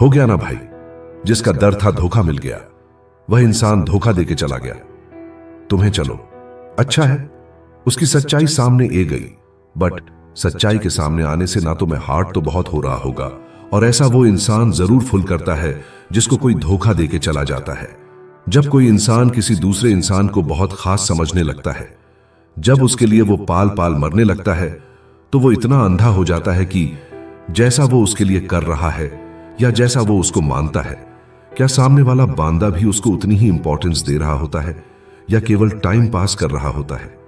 हो गया ना भाई, जिसका डर था धोखा मिल गया, वह इंसान धोखा देके चला गया। तुम्हें चलो अच्छा है, उसकी सच्चाई सामने आ गई, बट सच्चाई के सामने आने से ना तुम्हें हार्ट तो बहुत हो रहा होगा, और ऐसा वो इंसान जरूर फुल करता है जिसको कोई धोखा देके चला जाता है। जब कोई इंसान किसी दूसरे इंसान को बहुत खास समझने लगता है, जब उसके लिए वो पाल पाल मरने लगता है, तो वो इतना अंधा हो जाता है कि जैसा वो उसके लिए कर रहा है या जैसा वो उसको मानता है, क्या सामने वाला बांदा भी उसको उतनी ही इंपॉर्टेंस दे रहा होता है या केवल टाइम पास कर रहा होता है।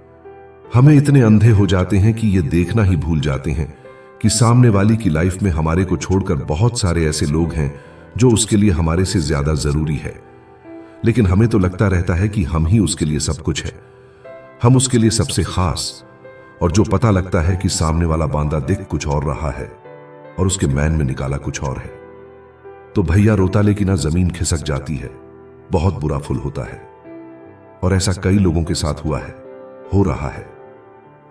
हमें इतने अंधे हो जाते हैं कि ये देखना ही भूल जाते हैं कि सामने वाली की लाइफ में हमारे को छोड़कर बहुत सारे ऐसे लोग हैं जो उसके लिए हमारे से ज्यादा जरूरी है, लेकिन हमें तो लगता रहता है कि हम ही उसके लिए सब कुछ है, हम उसके लिए सबसे खास। और जो पता लगता है कि सामने वाला बांदा दिख कुछ और रहा है और उसके मैन में निकाला कुछ और है, तो भैया रोता लेकिन ना जमीन खिसक जाती है, बहुत बुरा फुल होता है। और ऐसा कई लोगों के साथ हुआ है, हो रहा है,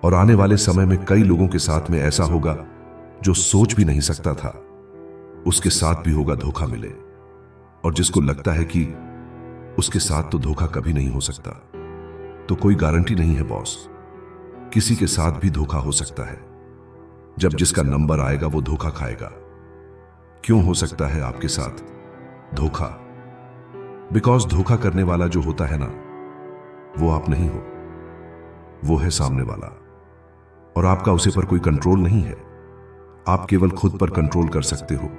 और आने वाले समय में कई लोगों के साथ में ऐसा होगा जो सोच भी नहीं सकता था उसके साथ भी होगा धोखा मिले। और जिसको लगता है कि उसके साथ तो धोखा कभी नहीं हो सकता, तो कोई गारंटी नहीं है बॉस, किसी के साथ भी धोखा हो सकता है। जब जिसका नंबर आएगा वो धोखा खाएगा। क्यों हो सकता है आपके साथ धोखा? बिकॉज धोखा करने वाला जो होता है ना, वो आप नहीं हो, वो है सामने वाला, और आपका उसे पर कोई कंट्रोल नहीं है। आप केवल खुद पर कंट्रोल कर सकते हो,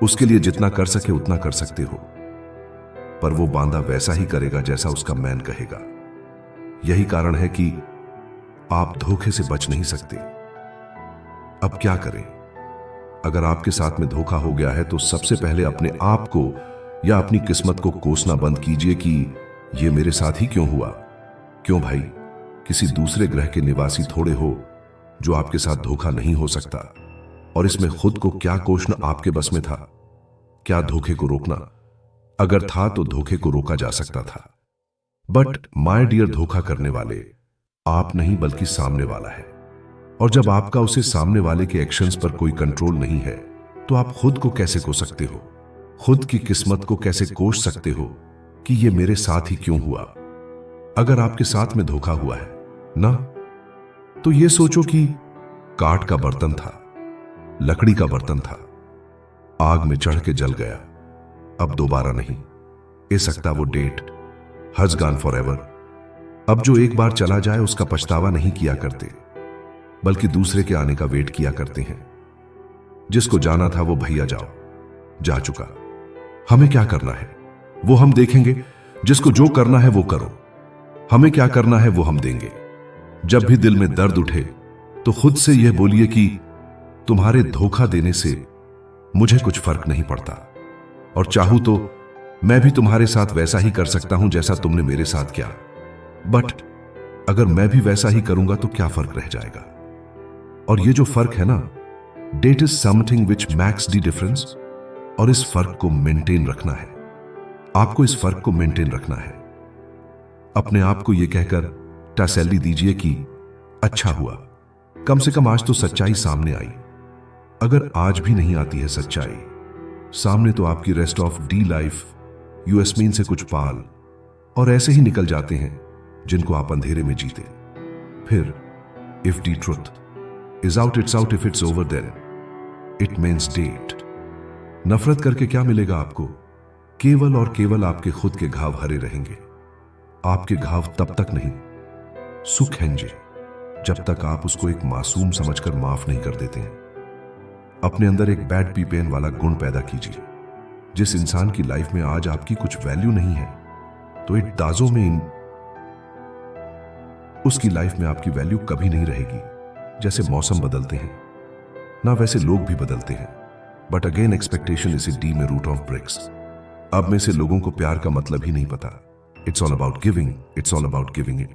उसके लिए जितना कर सके उतना कर सकते हो, पर वो बांदा वैसा ही करेगा जैसा उसका मैन कहेगा। यही कारण है कि आप धोखे से बच नहीं सकते। अब क्या करें? अगर आपके साथ में धोखा हो गया है तो सबसे पहले अपने आप को या अपनी किस्मत को कोसना बंद कीजिए कि ये मेरे साथ ही क्यों हुआ। क्यों भाई, किसी दूसरे ग्रह के निवासी थोड़े हो जो आपके साथ धोखा नहीं हो सकता। और इसमें खुद को क्या कोसना आपके बस में था? क्या धोखे को रोकना? अगर था तो धोखे को रोका जा सकता था। बट माय डियर, धोखा करने वाले आप नहीं बल्कि सामने वाला है। और जब आपका उसे सामने वाले के एक्शंस पर कोई कंट्रोल नहीं है, तो आप खुद को कैसे कोस सकते हो? खुद की किस्मत को कैसे कोस सकते हो कि ये मेरे साथ ही क्यों हुआ? अगर आपके साथ में धोखा हुआ है ना, तो ये सोचो कि काठ का बर्तन था, लकड़ी का बर्तन था, आग में चढ़ के जल गया, अब दोबारा नहीं ए सकता वो डेट, हज गॉन फॉर एवर। अब जो एक बार चला जाए उसका पछतावा नहीं किया करते, बल्कि दूसरे के आने का वेट किया करते हैं। जिसको जाना था वो भैया जाओ, जा चुका, हमें क्या करना है वो हम देखेंगे, जिसको जो करना है वो करो, हमें क्या करना है वो हम देंगे। जब भी दिल में दर्द उठे तो खुद से यह बोलिए कि तुम्हारे धोखा देने से मुझे कुछ फर्क नहीं पड़ता, और चाहूं तो मैं भी तुम्हारे साथ वैसा ही कर सकता हूं जैसा तुमने मेरे साथ किया। बट अगर मैं भी वैसा ही करूंगा तो क्या फर्क रह जाएगा? और ये जो फर्क है ना, that is something which makes the difference, और इस फर्क को मेंटेन रखना है। आपको इस फर्क को मेंटेन रखना है। अपने आप को यह कहकर तसल्ली दीजिए कि अच्छा हुआ, कम से कम आज तो सच्चाई सामने आई। अगर आज भी नहीं आती है सच्चाई सामने, तो आपकी रेस्ट ऑफ डी लाइफ यूएसमीन से कुछ पाल और ऐसे ही निकल जाते हैं जिनको आप अंधेरे में जीते। फिर if the truth is out, it's out, if it's over then it means that. नफरत करके क्या मिलेगा आपको? केवल और केवल आपके खुद के घाव हरे रहेंगे। आपके घाव तब तक नहीं सूखेंगे जब तक आप उसको एक मासूम समझकर माफ नहीं कर देते हैं। अपने अंदर एक बैड पीपेन वाला गुण पैदा कीजिए। जिस इंसान की लाइफ में आज आपकी कुछ वैल्यू नहीं है, तो इट दाजों में उसकी लाइफ में आपकी वैल्यू कभी नहीं रहेगी। जैसे मौसम बदलते हैं ना, वैसे लोग भी बदलते हैं। But again expectation is a D में रूट ऑफ ब्रिक्स। अब में से लोगों को प्यार का मतलब ही नहीं पता। It's all about giving, it's all about giving it.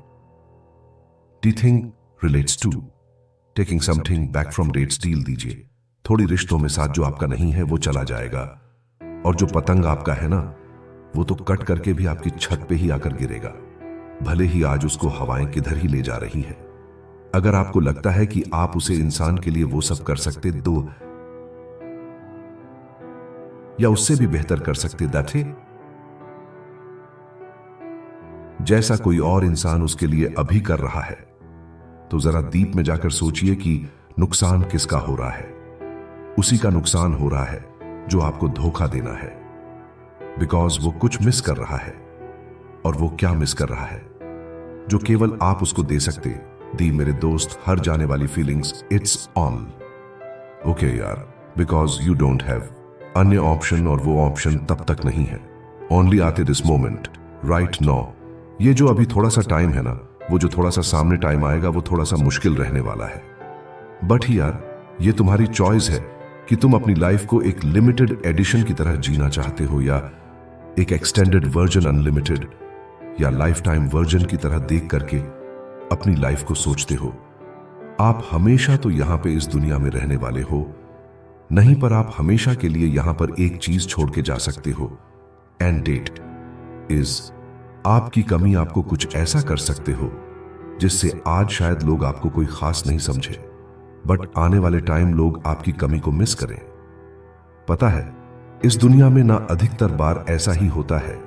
The thing relates to taking something back from that's, डील दीजिए। थोड़ी रिश्तों में साथ जो आपका नहीं है वो चला जाएगा, और जो पतंग आपका है ना, वो तो कट करके भी आपकी छत पे ही आकर गिरेगा, भले ही आज उसको हवाएं किधर ही ले जा रही है। अगर आपको लगता है कि आप उसे इंसान के लिए वो सब कर सकते, तो या उससे भी बेहतर कर सकते, दैट इट। जैसा कोई और इंसान उसके लिए अभी कर रहा है। तो जरा डीप में जाकर सोचिए कि नुकसान किसका हो रहा है। उसी का नुकसान हो रहा है जो आपको धोखा देना है, बिकॉज वो कुछ मिस कर रहा है। और वो क्या मिस कर रहा है जो केवल आप उसको दे सकते। दी मेरे दोस्त, हर जाने वाली फीलिंग्स, इट्स ऑल ओके यार, बिकॉज यू डोंट हैव अन्य ऑप्शन, और वो ऑप्शन तब तक नहीं है। ओनली आते दिस मोमेंट, राइट नाउ। ये जो अभी थोड़ा सा टाइम है ना, वो जो थोड़ा सा सामने टाइम आएगा वो थोड़ा सा मुश्किल रहने वाला है। बट ही यार, ये तुम्हारी चॉइस है कि तुम अपनी लाइफ को एक लिमिटेड एडिशन की तरह जीना चाहते हो, या एक एक्सटेंडेड वर्जन अनलिमिटेड, या लाइफ टाइम वर्जन की तरह देख करके अपनी लाइफ को सोचते हो। आप हमेशा तो यहां पे इस दुनिया में रहने वाले हो नहीं, पर आप हमेशा के लिए यहां पर एक चीज छोड़ के जा सकते हो, एंड डेट इज आपकी कमी आपको कुछ ऐसा कर सकते हो जिससे आज शायद लोग आपको कोई खास नहीं समझे, बट आने वाले टाइम लोग आपकी कमी को मिस करें। पता है, इस दुनिया में ना अधिकतर बार ऐसा ही होता है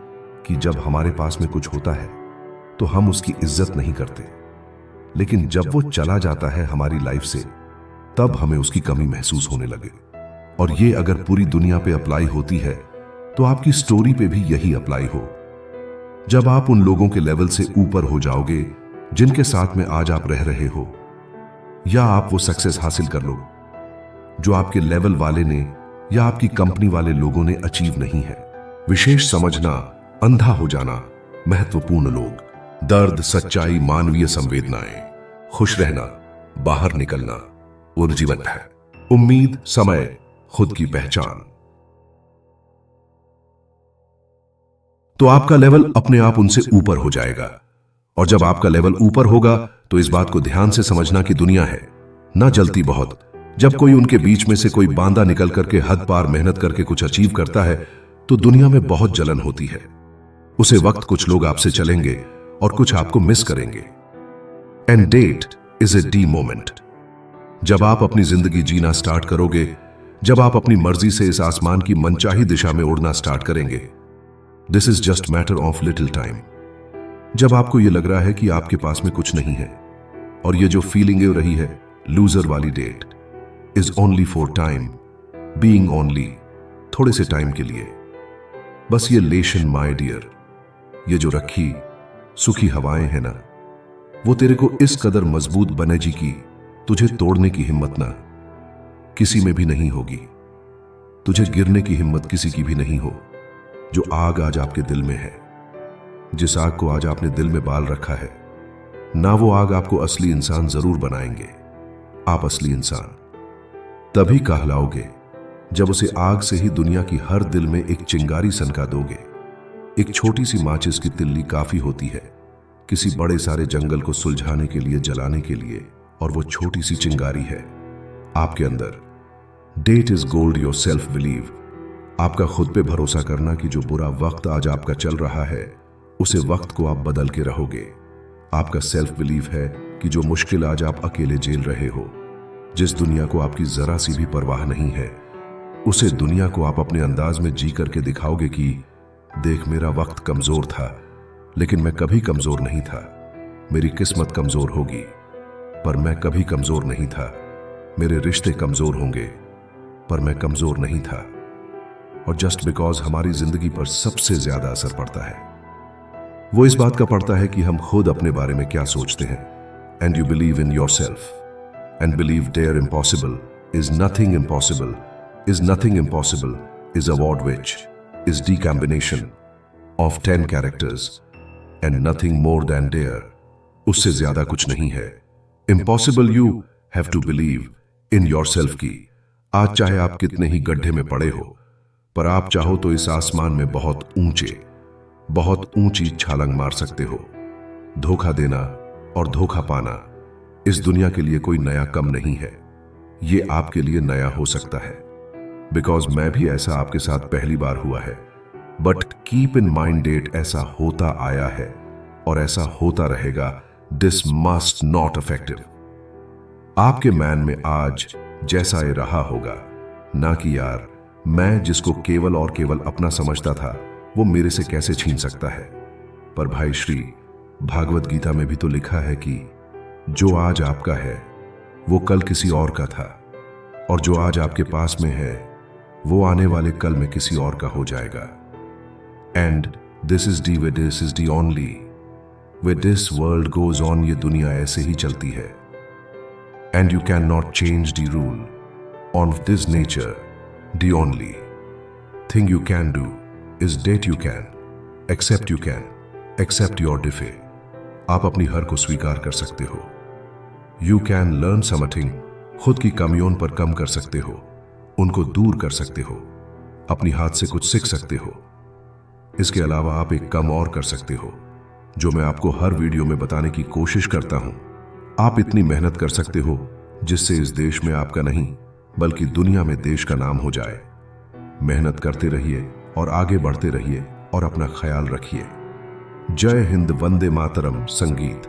कि जब हमारे पास में कुछ होता है तो हम उसकी इज्जत नहीं करते, लेकिन जब वो चला जाता है हमारी लाइफ से, तब हमें उसकी कमी महसूस होने लगे। और ये अगर पूरी दुनिया पे अप्लाई होती है तो आपकी स्टोरी पे भी यही अप्लाई हो। जब आप उन लोगों के लेवल से ऊपर हो जाओगे जिनके साथ में आज आप रह रहे हो, या आप वो सक्सेस हासिल कर लो जो आपके लेवल वाले ने या आपकी कंपनी वाले लोगों ने अचीव नहीं है। विशेष समझना, अंधा हो जाना, महत्वपूर्ण लोग, दर्द, सच्चाई, मानवीय संवेदनाएं, खुश रहना, बाहर निकलना, वो जीवन है। उम्मीद, समय, खुद की पहचान। तो आपका लेवल अपने आप उनसे ऊपर हो जाएगा। और जब आपका लेवल ऊपर होगा तो इस बात को ध्यान से समझना कि दुनिया है ना जलती बहुत। जब कोई उनके बीच में से कोई बांदा निकल करके हद पार मेहनत करके कुछ अचीव करता है तो दुनिया में बहुत जलन होती है। उसे वक्त कुछ लोग आपसे चलेंगे और कुछ आपको मिस करेंगे। And that is a the moment. जब आप अपनी जिंदगी जीना स्टार्ट करोगे, जब आप अपनी मर्जी से इस आसमान की मनचाही दिशा में उड़ना स्टार्ट करेंगे, this is just matter of little time. जब आपको यह लग रहा है कि आपके पास में कुछ नहीं है, और ये जो फीलिंग हो रही है लूजर वाली, that is only for time, being only, थोड़े से टाइम के लिए। बस ये लेशन माय डियर, ये जो रखी सुखी हवाएं हैं ना, वो तेरे को इस कदर मजबूत बने जी की तुझे तोड़ने की हिम्मत ना किसी में भी नहीं होगी। तुझे गिरने की हिम्मत किसी की भी नहीं हो। जो आग आज आपके दिल में है, जिस आग को आज आपने दिल में बाल रखा है ना, वो आग आपको असली इंसान जरूर बनाएंगे। आप असली इंसान तभी कहलाओगे जब उसे आग से ही दुनिया की हर दिल में एक चिंगारी सनका दोगे। एक छोटी सी माचिस की तिल्ली काफी होती है किसी बड़े सारे जंगल को सुलझाने के लिए, जलाने के लिए, और वो छोटी सी चिंगारी है आपके अंदर। That is gold yourself believe. आपका खुद पे भरोसा करना कि जो बुरा वक्त आज आपका चल रहा है उसे वक्त को आप बदल के रहोगे। आपका सेल्फ बिलीव है कि जो मुश्किल आज आप अकेले झेल रहे हो, जिस दुनिया को आपकी जरा सी भी परवाह नहीं है, उसे दुनिया को आप अपने अंदाज में जी करके दिखाओगे कि देख, मेरा वक्त कमजोर था लेकिन मैं कभी कमजोर नहीं था। मेरी किस्मत कमजोर होगी पर मैं कभी कमजोर नहीं था। मेरे रिश्ते कमजोर होंगे पर मैं कमजोर नहीं था। और जस्ट बिकॉज हमारी जिंदगी पर सबसे ज्यादा असर पड़ता है वो इस बात का पड़ता है कि हम खुद अपने बारे में क्या सोचते हैं। And you believe in yourself and believe there impossible is nothing impossible, is nothing impossible is a word which is the combination of 10 characters and nothing more than there. उससे ज्यादा कुछ नहीं है। Impossible you have to believe in yourself की आज चाहे आप कितने ही गड्ढे में पड़े हो, पर आप चाहो तो इस आसमान में बहुत ऊंचे, बहुत ऊंची छलांग मार सकते हो। धोखा देना और धोखा पाना इस दुनिया के लिए कोई नया कम नहीं है। ये आपके लिए नया हो सकता है, बिकॉज मैं भी ऐसा आपके साथ पहली बार हुआ है। But keep in mind that ऐसा होता आया है और ऐसा होता रहेगा। This must not affective. आपके मैन में आज जैसा ये रहा होगा ना कि यार मैं जिसको केवल और केवल अपना समझता था वो मेरे से कैसे छीन सकता है। पर भाई श्री, भागवत गीता में भी तो लिखा है कि जो आज आपका है वो कल किसी और का था, और जो आज आपके पास में है वो आने वाले कल में किसी और का हो जाएगा। And this is the way this is the only way this world goes on. ये दुनिया ऐसे ही चलती है। And you can not change the rule on this nature. The only thing you can do is that you can accept your defeat. आप अपनी हर को स्वीकार कर सकते हो। You can learn something. खुद की कमियों पर कम कर सकते हो, उनको दूर कर सकते हो, अपनी हाथ से कुछ सीख सकते हो। इसके अलावा आप एक काम और कर सकते हो, जो मैं आपको हर वीडियो में बताने की कोशिश करता हूं। आप इतनी मेहनत कर सकते हो जिससे इस देश में आपका नहीं बल्कि दुनिया में देश का नाम हो जाए। मेहनत करते रहिए और आगे बढ़ते रहिए और अपना ख्याल रखिए। जय हिंद, वंदे मातरम संगीत।